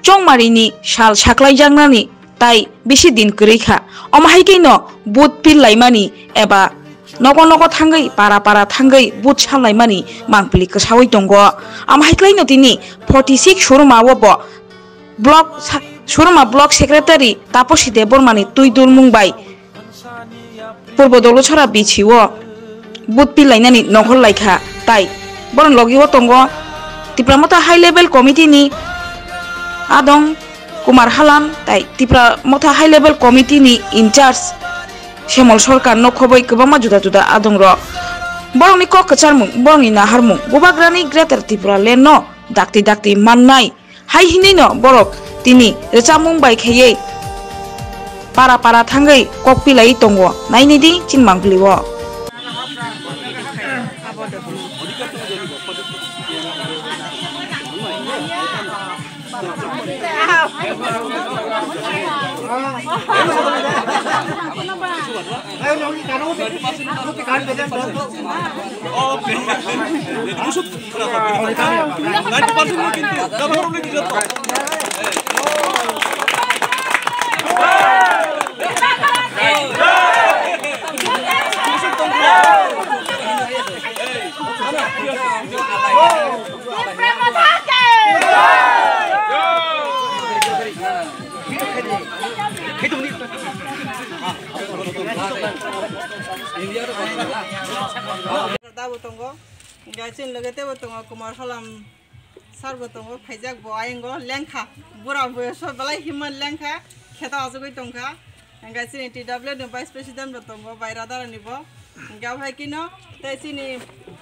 चौमारिनी साल साख्लाय जांगनानि ताई बेसि दिन गरैखा अमाहायकैनो बुट पिल लाइमानि एबा नगो नगो थांगै पारा पारा थांगै बुट सालायमानि मांपली कसावै दंगो अमाहायक्लायनो तिनि 46 सुरमा वबो ब्लक सुरमा ब्लक सेक्रेटारि तापसी देबबर्मानि तुइदुल मुंबाई पूर्व दलछरा बिछिओ बुट पिल लाइनानि नगल लाइखा ताई बरन लगिओ दंगो तिप्रामता हाई लेवल कमिटी नि आदं कुमार हालाम ताई तिप्रामता हाई लेवल कमिटी नि इंचार्ज श्यामल सरकार नखबै गोबां जुदा जुदा आदं र बरंनि क कचारमुं बरंनि नाहारमुं बुबाग्रानि ग्रेटर त्रिपुरा लेन दाक्ति दाक्ति माननाय हाई हिनैनो बरक तिनि रेचामुं बायखैयै पारा पारा थांगै ककपिलाई दंगो नायनिदि चिनमांग्लिओ गाइसिन लगते बतंगो कुमार हालाम सार बतंगो फाइजाक बआयंगो लेंखा बुरा बयस बलाय हिमन लेंखा खेता आजगै तंखा गाइसिन टीडब्ल्यू नि वाइस प्रेसिडेंट बतंगो बायरादार निबो गावहाय किनो तेसिनि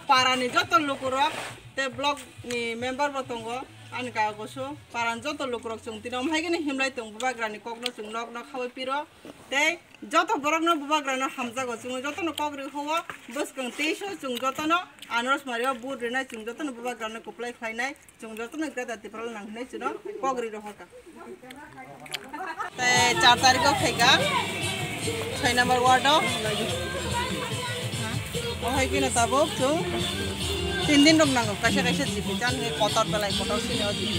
पारानि जत लोकरक ते ब्लॉक नि मेंबर बतंगो आनका गसो पारान जत लोकरक जों तिनम हायगेनि हिमलाय तं बुबाग्रानि ककनो जों नक नक खावै पिरो ते जत बरकनो बुबाग्रानो हामजागो जों जतनो कग्रि होवा बसकं तेसो जों जतनो आनरस मारिया बुट रेनाय जों जतनो बुबाग्रानो कप्लाय खायनाय जों जतनो ग्रेटा तिफ्राल नांनाय जों कग्रि रहका ते 4 तारिख फैगा 6 नंबर वार्ड ओहाय किनो ताबो जों 3 दिन रंनांगो कैसे कैसे जिबि जान कटर बेलाय कटर सिनेव जिबि